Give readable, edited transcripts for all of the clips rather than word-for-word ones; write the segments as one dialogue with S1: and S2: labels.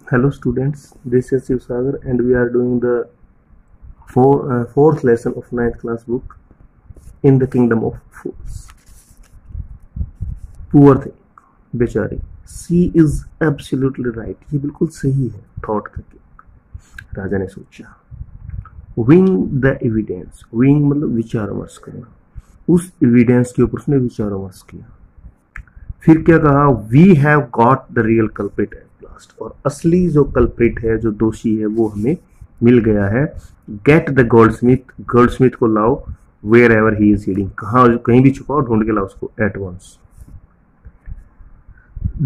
S1: Hello students, this is Shiv Sagar and we are doing the fourth lesson of 9th class book In the Kingdom of Fools. Poor thing, बेचारी. She is absolutely right. ये बिल्कुल सही है. Thought करके राजा ने सोचा. Wing the evidence. Wing मतलब विचार विमर्श करना. उस evidence के ऊपर उसने विचार विमर्श किया. फिर क्या कहा? We have got the real culprit at last. और असली जो कल्प्रिट है, जो दोषी है, वो हमें मिल गया है. Get the goldsmith. गोल्डस्मिथ को लाओ. Wherever he is hiding. कहीं भी छुपाओ, ढूंढ के लाओ उसको at once.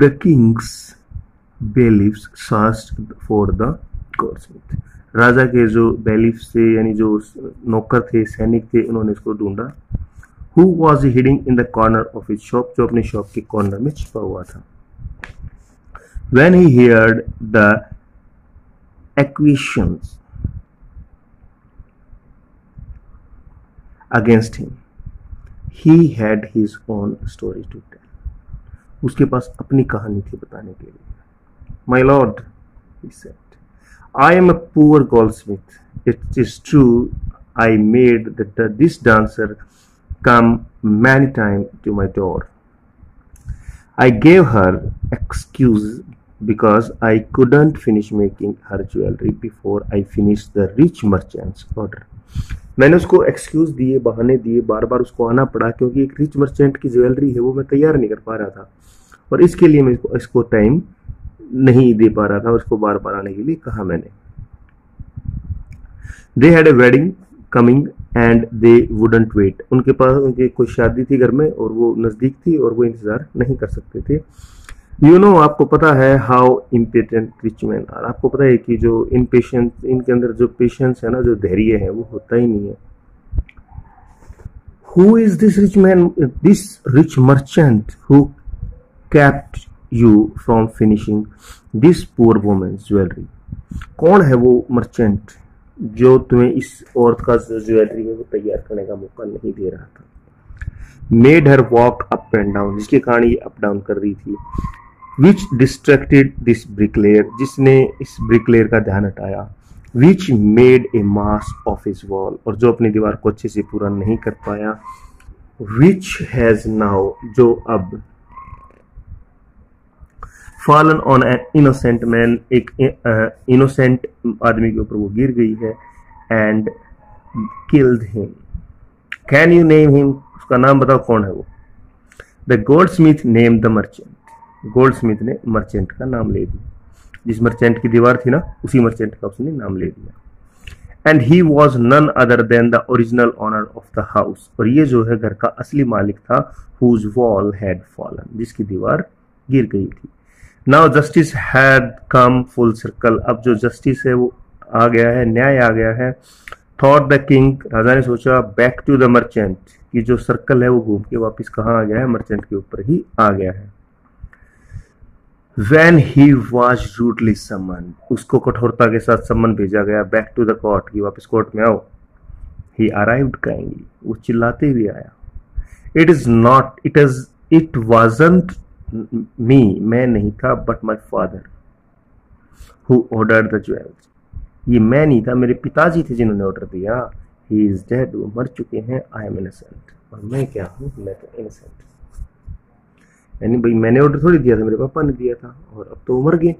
S1: The king's bailiffs searched for the goldsmith. राजा के जो bailiffs थे, यानी जो नौकर थे, सैनिक थे, उन्होंने इसको ढूंढा. Who was hiding in the corner of his shop? जो अपने शॉप के कॉर्नर में छिपा हुआ था. When he heard the accusations against him, he had his own story to tell. उसके पास अपनी कहानी थी बताने के लिए. My lord, he said, I am a poor goldsmith. It is true I made this dancer come many times to my door. I gave her excuse because I couldn't finish making her jewelry before I finished the rich merchant's order. मैंने उसको excuse दिए, बहाने दिए, बार बार उसको आना पड़ा क्योंकि एक रिच मर्चेंट की ज्वेलरी है वो मैं तैयार नहीं कर पा रहा था और इसके लिए मैं इसको टाइम नहीं दे पा रहा था. उसको बार बार आने के लिए कहा मैंने. They had a wedding coming and they wouldn't wait. उनके पास उनकी कोई शादी थी घर में और वो नज़दीक थी और वो इंतज़ार नहीं कर सकते थे. You know, आपको पता है how impatient rich men are. आपको पता है कि जो impatient, इनके अंदर जो patience है ना, जो धैर्य है, वो होता ही नहीं है. Who is this rich man, this rich merchant who kept you from finishing this poor woman's jewelry? कौन है वो मर्चेंट जो तुम्हें इस औरत का जो ज्वेलरी है वो तैयार करने का मौका नहीं दे रहा था. Made her walk up and down, जिसके कारण ये अप डाउन कर रही थी. Which distracted this bricklayer, जिसने इस bricklayer का ध्यान हटाया. Which made a mess of his wall, और जो अपनी दीवार को अच्छे से पूरा नहीं कर पाया. Which has now, जो अब fallen on an innocent man, एक innocent आदमी के ऊपर वो गिर गई है. And killed him. Can you name him? उसका नाम बताओ कौन है वो. The goldsmith named the merchant. Goldsmith ने मर्चेंट का नाम ले दिया. जिस मर्चेंट की दीवार थी ना, उसी मर्चेंट का उसने नाम ले दिया. And he was none other than the original owner of the house. और ये जो है घर का असली मालिक था. हुज वॉल हैड फॉलन, जिसकी दीवार गिर गई थी. Now justice had come full circle. अब जो जस्टिस है वो आ गया है, न्याय आ गया है. थॉट द किंग, राजा ने सोचा, बैक टू द मर्चेंट, कि जो सर्कल है वो घूम के वापिस कहाँ आ गया है, मर्चेंट के ऊपर ही आ गया है. When he was rudely summoned, उसको कठोरता के साथ सम्मन भेजा गया. बैक टू द कोर्ट, कि वापस कोर्ट में आओ. He arrived kindly, वो चिल्लाते हुए आया. It wasn't me, मैं नहीं था, but my father who ordered the jewels. ये मैं नहीं था, मेरे पिताजी थे जिन्होंने ऑर्डर दिया. He is dead, वो मर चुके हैं. I am innocent, और मैं क्या हूँ, मैं तो innocent. यानी भाई मैंने ऑर्डर थोड़ी दिया था, मेरे पापा ने दिया था और अब तो वो मर गए.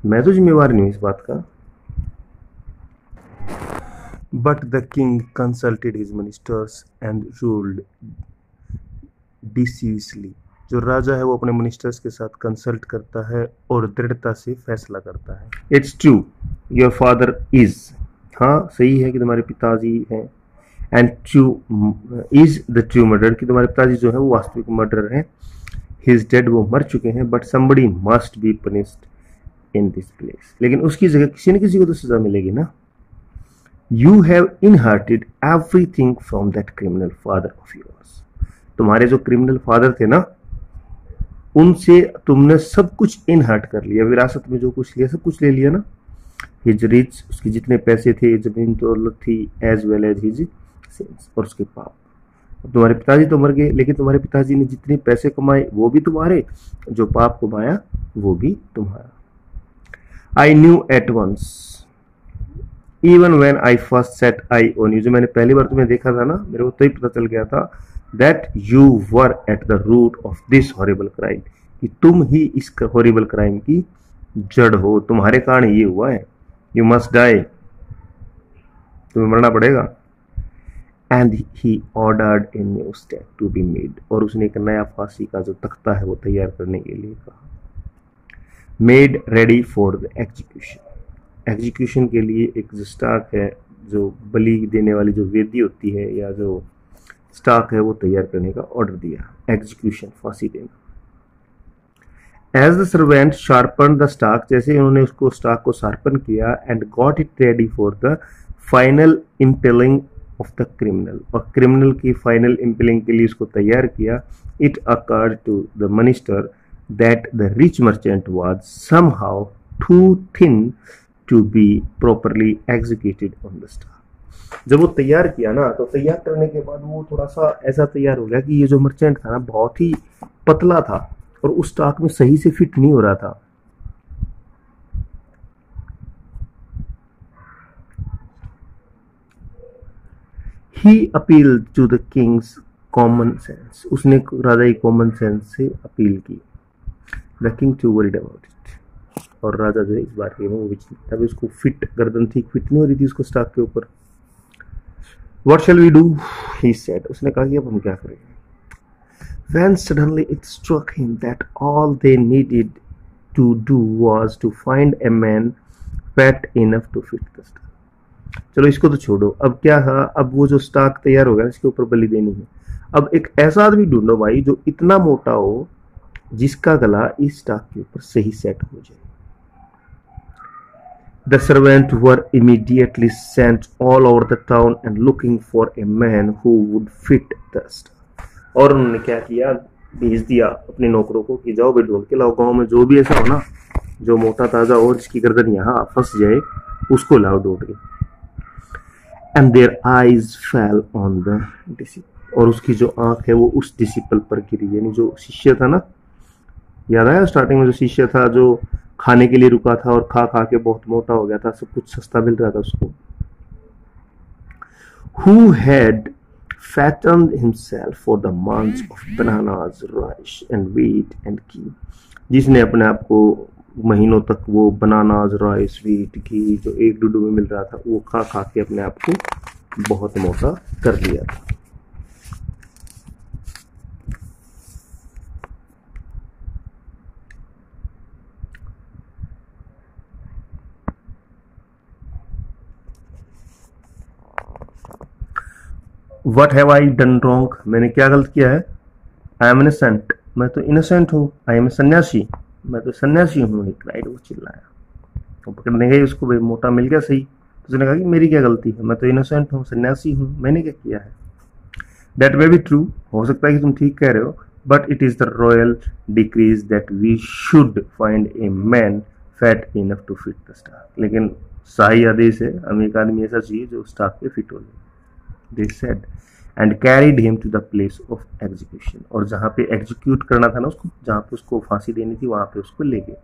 S1: मैं तो जिम्मेवार नहीं हूं इस बात का. But the king consulted his ministers and ruled decisively. जो राजा है वो अपने मिनिस्टर्स के साथ कंसल्ट करता है और दृढ़ता से फैसला करता है. It's true your father is, हाँ सही है कि तुम्हारे पिताजी हैं. And true is the true murder, कि तुम्हारे पिताजी जो है वो वास्तविक मर्डर है. He is dead, वो मर चुके हैं. But somebody must be punished in this place. लेकिन उसकी जगह किसी न किसी को तो सजा मिलेगी ना. You have inherited everything from that criminal father of yours. तुम्हारे जो क्रिमिनल फादर थे ना, उनसे तुमने सब कुछ इनहर्ट कर लिया. विरासत में जो कुछ लिया सब कुछ ले लिया ना. His rich, उसके जितने पैसे थे, जमीन दौलत थी, as well as his sins, और उसके पाप. तुम्हारे पिताजी तो मर गए, लेकिन तुम्हारे पिताजी ने जितने पैसे कमाए वो भी तुम्हारे, जो पाप कमाया वो भी तुम्हारा. I knew at once even when I first set eye on you, जो मैंने पहली बार तुम्हें देखा था ना, मेरे को तभी पता चल गया था that you were at the root of this horrible crime, कि तुम ही इस हॉरिबल क्राइम की जड़ हो, तुम्हारे कारण ये हुआ है, यू मस्ट डाई, तुम्हें मरना पड़ेगा। And he ordered a new stake to be made, और उसने एक नया फांसी का जो तख्ता है वो तैयार करने के लिए कहा। Made ready for the execution, execution के लिए एक जो स्टाक है, जो बलि देने वाली जो वेदी होती है या जो स्टाक है वो तैयार करने का ऑर्डर दिया, एग्जीक्यूशन फांसी देना। As the servant sharpen the stake, जैसे उन्होंने उसको स्टाक को शार्पन किया, and got it ready for the final impaling of the criminal, और क्रिमिनल की फाइनल इम्पेलिंग के लिए उसको तैयार किया। It occurred to the minister that the rich merchant was somehow too thin to be properly executed on the stake. जब वो तैयार किया ना, तो तैयार करने के बाद वो थोड़ा सा ऐसा तैयार हो गया कि ये जो मर्चेंट था ना बहुत ही पतला था और उस स्टाक में सही से फिट नहीं हो रहा था। He appealed to the king's common sense, उसने राजा की कॉमन सेंस से अपील की। The king too worried about it, और राजा जो है इस बार के वो विचलित था, उसको फिट गर्दन थी, फिट नहीं हो रही थी उसको स्टाक के ऊपर। What shall we do? He said, उसने कहा कि अब हम क्या करेंगे। When suddenly it struck him that all they needed to do was to find a man fat enough to fit the staff. चलो इसको तो छोड़ो, अब क्या था, अब वो जो स्टाक तैयार हो गया इसके ऊपर बलि देनी है, अब एक ऐसा आदमी ढूंढो भाई जो इतना मोटा हो जिसका गला इस स्टाक के ऊपर सही सेट हो जाए। The servants were immediately sent all over the town and looking for a man who would fit the staff. और उन्होंने क्या किया, भेज दिया अपने नौकरों को कि जाओ भाई ढूंढ के लाओ, गांव में जो भी ऐसा हो ना जो मोटा ताजा और जिसकी गर्दन यहाँ फंस जाए उसको लाओ ढूंढ के। And their eyes fell on the disciple, और उसकी जो आंख है वो उस डिसिपल पर गिरी, यानी जो शिष्य था ना, याद आया स्टार्टिंग में जो शिष्य था जो खाने के लिए रुका था और खा खा के बहुत मोटा हो गया था, सब कुछ सस्ता मिल रहा था उसको। Who had fattened himself for the months of bananas, rice and wheat and ghee, जिसने अपने आप को महीनों तक वो बनानाज, राइस, व्हीट, घी जो एक डुडू में मिल रहा था वो खा खा के अपने आप को बहुत मोटा कर लिया था। What have I done wrong? मैंने क्या गलत किया है? I am innocent, मैं तो इनोसेंट हूँ। I am सन्यासी, मैं तो सन्यासी हूँ। राइट, वो चिल्लाया, वो पकड़ने गए उसको, भाई मोटा मिल गया सही, तो उसने कहा कि मेरी क्या गलती है, मैं तो इनोसेंट हूँ, सन्यासी हूँ, मैंने क्या किया है। दैट मे बी ट्रू, हो सकता है कि तुम ठीक कह रहे हो, but it is the royal decrees that we should find a man fat enough to fit the stake, लेकिन शाही आदेश है, हमें एक आदमी ऐसा चाहिए जो स्टाक पे फिट हो जाए। They said and carried him to the place of execution, और जहाँ पे एग्जीक्यूट करना था ना उसको, जहाँ पे उसको फांसी देनी थी वहां पे उसको ले गए।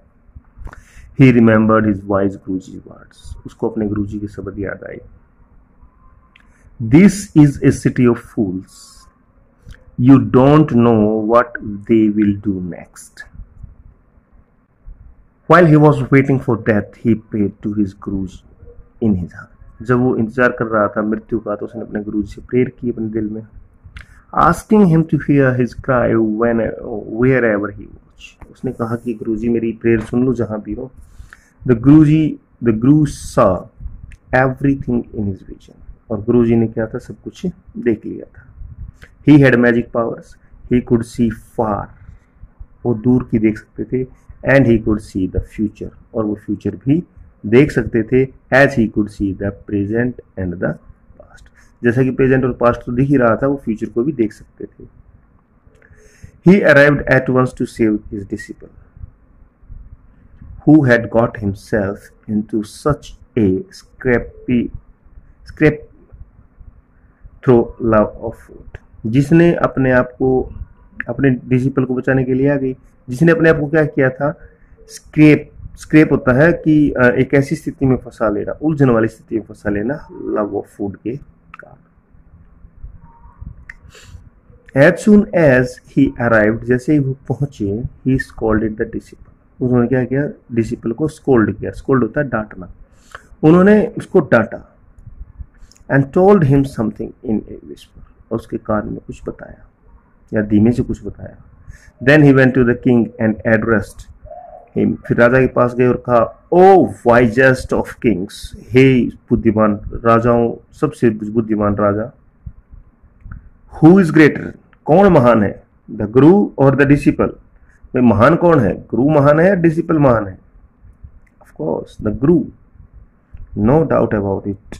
S1: He remembered his wise Guruji words, उसको अपने गुरुजी के शब्द याद आए। This is a city of fools, you don't know what they will do next. While he was waiting for death, he prayed to his Guruji in his heart. जब वो इंतजार कर रहा था मृत्यु का, तो उसने अपने गुरुजी से प्रेयर की अपने दिल में, asking him to hear his cry wherever he watch. उसने कहा कि गुरुजी मेरी प्रेयर सुन लो जहां भी हो। The Guru saw everything in his vision, और गुरुजी ने क्या था, सब कुछ देख लिया था। He had magic powers, he could see far, वो दूर की देख सकते थे, and he could see the future, और वो फ्यूचर भी देख सकते थे। As he could see the present and the past, जैसा कि प्रेजेंट और पास्ट तो दिख ही रहा था, वो फ्यूचर को भी देख सकते थे। He arrived at once to save his disciple who had got himself into such a scrape through love of food, जिसने अपने आप को, अपने डिसिपल को बचाने के लिए आ गई, जिसने अपने आप को क्या किया था, स्क्रैप होता है कि एक ऐसी स्थिति में फंसा लेना, उलझन वाली स्थिति में फंसा लेना लव ऑफ फूड के कारण। As soon as he arrived, जैसे ही वो पहुंचे, he scolded the disciple, उन्होंने क्या किया, डिसिपल को स्कोल्ड किया। स्कोल्ड होता है डांटना, उन्होंने उसको डांटा। And told him something in A whisper, और उसके कान में कुछ बताया या धीमे से कुछ बताया। Then he went to the king and addressed him, फिर राजा के पास गए और कहा, ओ वाइजेस्ट ऑफ किंग्स, हे बुद्धिमान राजाओं, सबसे बुद्धिमान राजा। हु इज ग्रेटर, कौन महान है, द गुरु और द डिसिपल, महान कौन है, गुरु महान है या डिसिपल महान है? Of course the Guru, no doubt about it,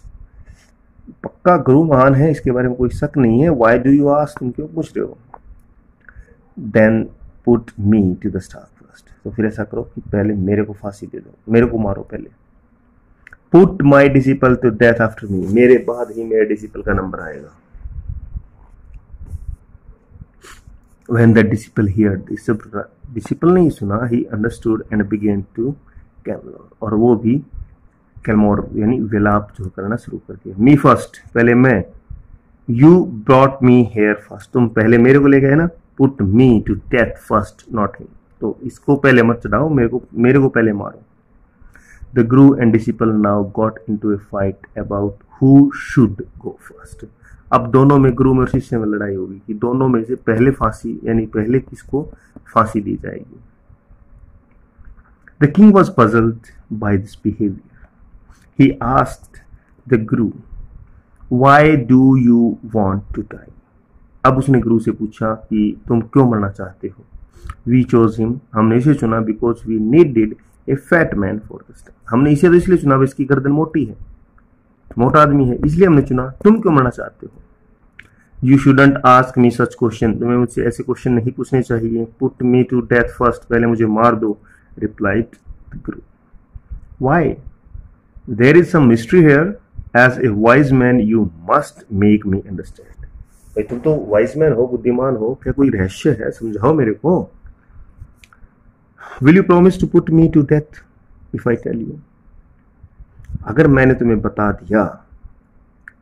S1: पक्का गुरु महान है, इसके बारे में कोई शक नहीं है। व्हाई डू यू आस्क, तुम क्यों पूछ रहे हो? Then put me to the stake first, तो फिर ऐसा करो कि पहले मेरे को फांसी दे दो, मेरे को मारो पहले। Put my disciple to death after me, मेरे बाद ही मेरे डिसिपल का नंबर आएगा। When the disciple heard this, disciple नहीं सुना, he understood and began to clamor, और वो भी कैलमोर यानी विलाप जो करना शुरू कर दिया। मी फर्स्ट, पहले मैं, you brought me here first, तुम पहले मेरे को ले गए ना, put me to death first not him, तो इसको पहले मत चढ़ाओ, मेरे को पहले मारो। The Guru and disciple now got into A fight about who should go first, अब दोनों में, गुरु में और शिष्य में लड़ाई होगी कि दोनों में से पहले फांसी यानी पहले किसको फांसी दी जाएगी। The king was puzzled by this behaviour, he asked the guru, why do you want to die, अब उसने गुरु से पूछा कि तुम क्यों मरना चाहते हो। वी चोज हिम, हमने इसे चुना, because we needed a fat man for this time, हमने इसे तो इसलिए चुना, इसकी गर्दन मोटी है, मोटा आदमी है, इसलिए हमने चुना, तुम क्यों मरना चाहते हो। You shouldn't ask me such question, तुम्हें मुझसे ऐसे क्वेश्चन नहीं पूछने चाहिए। Put me to death first, पहले मुझे मार दो, replied the guru. Why, there is some mystery here, as a wise man you must make me understand, भाई तुम तो वाइज मैन हो, बुद्धिमान हो, क्या कोई रहस्य है, समझाओ मेरे को। Will you promise to put me to death if I tell you, अगर मैंने तुम्हें बता दिया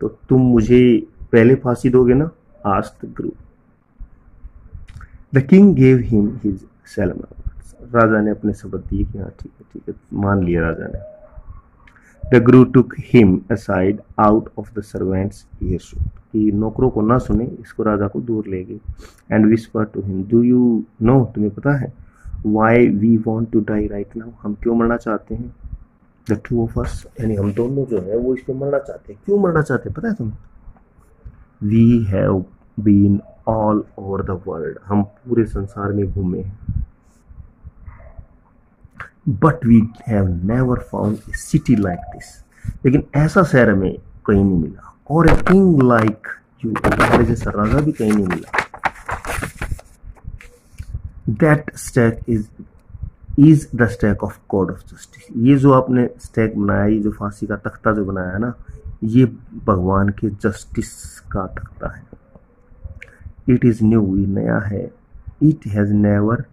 S1: तो तुम मुझे पहले फांसी दोगे ना। Asked the guru. The king gave him his solemn, राजा ने अपने शब्द दिए कि हाँ ठीक है, मान लिया राजा ने। The guru took him aside out of the servants earshot, कि नौकरों को ना सुने, इसको राजा को दूर ले गए। And whisper to him, do you know, तुम्हें पता है, why we want to die right now, हम क्यों मरना चाहते हैं। द टू ऑफ अस, यानी हम दोनों जो है वो इसको मरना चाहते हैं। क्यों मरना चाहते हैं पता है तुम्हें? We have been all over the world, हम पूरे संसार में घूमे हैं। But we have never found a city like this, लेकिन ऐसा शहर हमें कहीं नहीं मिला। और ए किंग लाइक यू, तुम्हारे जैसा राजा भी कहीं नहीं मिला। That stack is the stack of God of justice, ये जो आपने स्टैक बनाया, ये जो फांसी का तख्ता जो बनाया है ना, ये भगवान के जस्टिस का तख्ता है। इट इज न्यू, ये नया है। It has never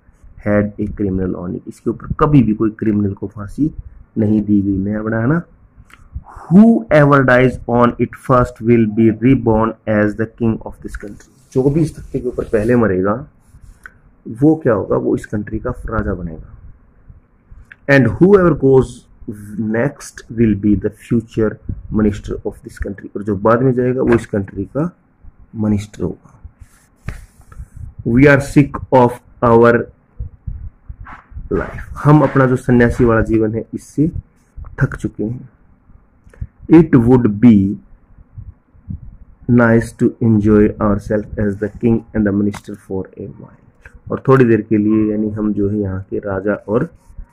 S1: had a criminal on it, इसके ऊपर कभी भी कोई क्रिमिनल को फांसी नहीं दी गई, नया बनाया ना। Whoever dies on it first will be reborn as the king of this country, जो भी इस तख्ते के ऊपर पहले मरेगा वो क्या होगा, वो इस कंट्री का राजा बनेगा। And whoever goes next will be the future minister of this country, और जो बाद में जाएगा वो इस कंट्री का मिनिस्टर होगा। We are sick of our life, हम अपना जो सन्यासी वाला जीवन है इससे थक चुके हैं। It would be nice to enjoy ourselves as the king and the minister for a while, और थोड़ी देर के लिए यानी हम जो है यहाँ के राजा और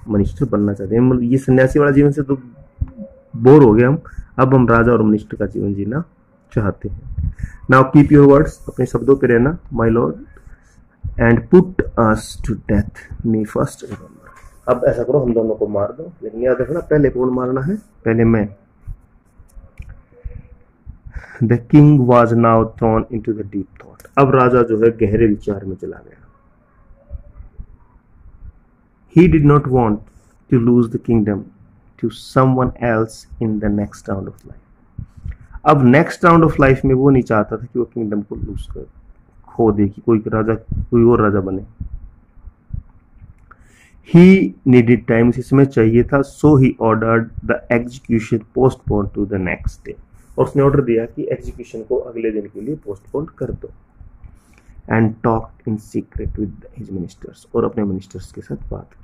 S1: मिनिस्टर बनना चाहते हैं। मतलब ये सन्यासी वाला जीवन से तो बोर हो गए हम, अब हम राजा और मिनिस्टर का जीवन जीना चाहते हैं। नाउ कीप योर वर्ड्स, अपने शब्दों पे रहना my lord, and put us to death me first remember. अब ऐसा करो हम दोनों को मार दो, लेकिन याद रखना पहले कौन मारना है, पहले मैं। The king was now thrown into the deep thought, अब राजा जो है गहरे विचार में चला गया। He did not want to lose the kingdom to someone else in the next round of life. अब नेक्स्ट राउंड ऑफ लाइफ में वो नहीं चाहता था कि वो किंगडम को लूज कर खो दे, कि कोई राजा कोई और राजा बने. He needed time, उसे समय चाहिए था. So he ordered the execution postponed to the next day. और उसने ऑर्डर दिया कि एग्जीक्यूशन को अगले दिन के लिए पोस्टपोन कर दो. And talked in secret with his ministers, और अपने मिनिस्टर्स के साथ बात की.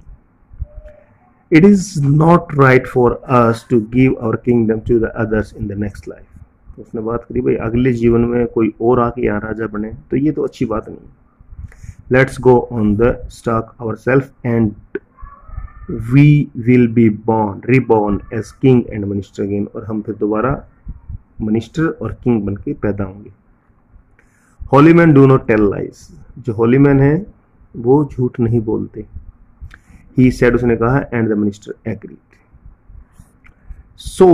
S1: It is not right for us to give our kingdom to the others in the next life. तो उसने बात करी, भाई अगले जीवन में कोई और आके यहाँ राजा बने तो ये तो अच्छी बात नहीं. Let's go on the stock ourselves and we will be reborn as king and minister again. और हम फिर दोबारा मिनिस्टर और किंग बन के पैदा होंगे. Holy man do not tell lies, जो होली मैन है वो झूठ नहीं बोलते. ही सेड, उसने कहा, and the minister agreed. So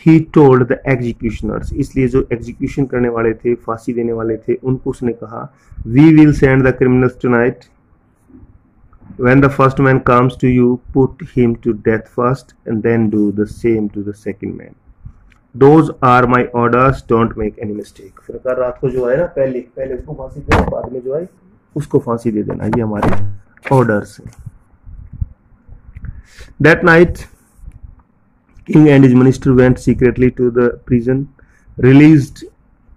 S1: he told the executioners, इसलिए जो एग्जीक्यूशन करने वाले थे, फांसी देने वाले थे, उनको उसने कहा, we will send the criminals tonight. When the first man comes to you, put him to death first and then do the same to the second man. Those are my orders, don't make any mistake. फिर कहा, रात को जो है ना, पहले उसको फांसी देना, बाद में जो है उसको फांसी दे देना. ये हमारे ऑर्डर्स हैं. That night, king and his minister went secretly to the prison, released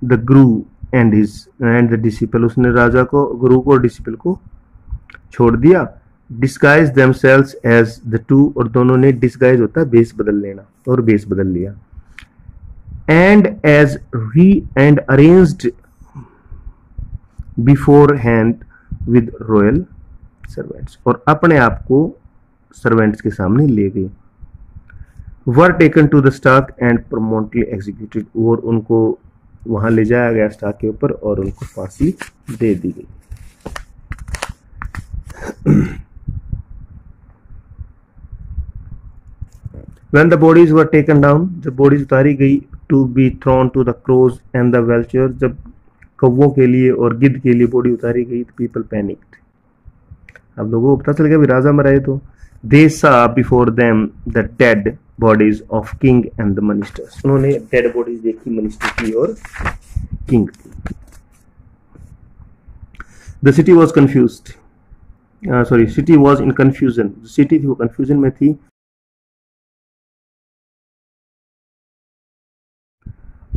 S1: the guru and the disciple. उसने राजा को, गुरु को और डिसिपल को छोड़ दिया. Disguised themselves as the two, और दोनों ने, डिस्गाइज होता है बेस बदल लेना, और बेस बदल लिया. And arranged beforehand with royal servants, और अपने आप को सर्वेंट्स के सामने ले गए. Were taken to the stock and promptly executed, और उनको वहां ले जाया गया स्टॉक के ऊपर और उनको फांसी दे दी गई. When the bodies were taken down, जब बॉडीज उतारी गई, to be thrown to the crows and the vultures, जब कौवों के लिए और गिद्ध के लिए बॉडी उतारी गई, तो people panicked. अब लोगों को पता चल गया भी राजा मरा है. तो they saw before them the dead bodies of king and the ministers, उन्होंने डेड बॉडीज देखी, मिनिस्टर की और किंग की. The city was confused. City was in confusion. City थी वो कंफ्यूजन में थी.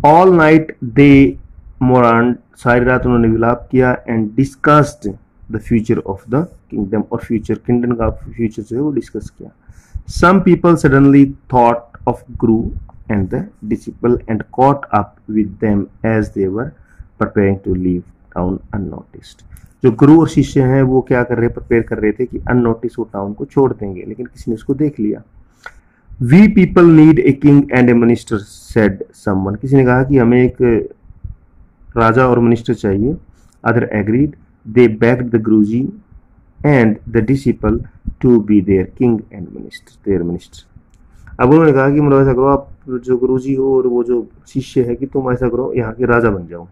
S1: All night they mourned, सारी रात उन्होंने विलाप किया. And discussed the future of the kingdom, और फ्यूचर किंगडम का फ्यूचर जो है वो डिस्कस किया. Some people suddenly thought of Guru and the disciple and caught up with them as they were preparing to leave town unnoticed. जो गुरु और शिष्य हैं वो क्या कर रहे, प्रिपेयर कर रहे थे कि अननोटिस वो टाउन को छोड़ देंगे, लेकिन किसी ने उसको देख लिया. We people need a king and a minister, said someone. किसी ने कहा कि हमें एक राजा और मिनिस्टर चाहिए. Other agreed. They begged the Guruji and the disciple to be their king and their minister. अब उन्होंने कहा कि मतलब ऐसा करो, आप जो गुरुजी हो और वो जो शिष्य है, कि तुम ऐसा करो, यहाँ के राजा बन जाओ.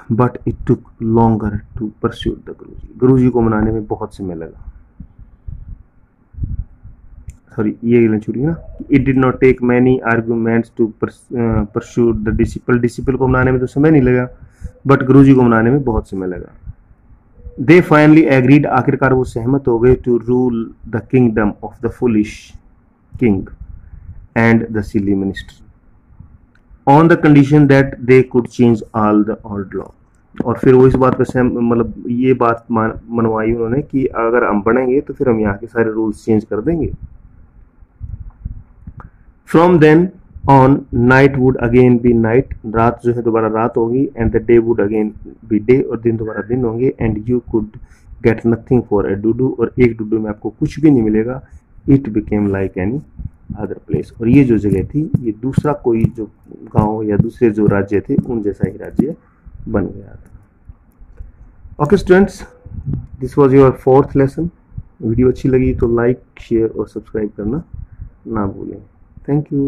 S1: But it took longer to pursue the Guruji. गुरुजी को मनाने में बहुत समय लगा. ये छुरी ना. It did not take many arguments to pursue the disciple. Disciple को मनाने में तो समय नहीं लगा, बट गुरुजी को मनाने में बहुत समय लगा. They finally agreed, आखिरकार वो सहमत हो गए, to rule the kingdom of the foolish king and the silly minister, on the condition that they could change all the old law. और फिर वो इस बात पे मतलब ये बात मनवाई उन्होंने कि अगर हम बनेंगे तो फिर हम यहाँ के सारे रूल्स चेंज कर देंगे. From then on, night would again be night, रात जो है दोबारा रात होगी, and the day would again be day, और दिन दोबारा दिन होंगे. And you could get nothing for a Dudu, और एक डुडू में आपको कुछ भी नहीं मिलेगा. It became like any other place, और ये जो जगह थी ये दूसरा कोई जो गांव या दूसरे जो राज्य थे उन जैसा ही राज्य बन गया था. Okay students, this was your 4th lesson. Video अच्छी लगी तो लाइक, शेयर और सब्सक्राइब करना ना भूलें. Thank you.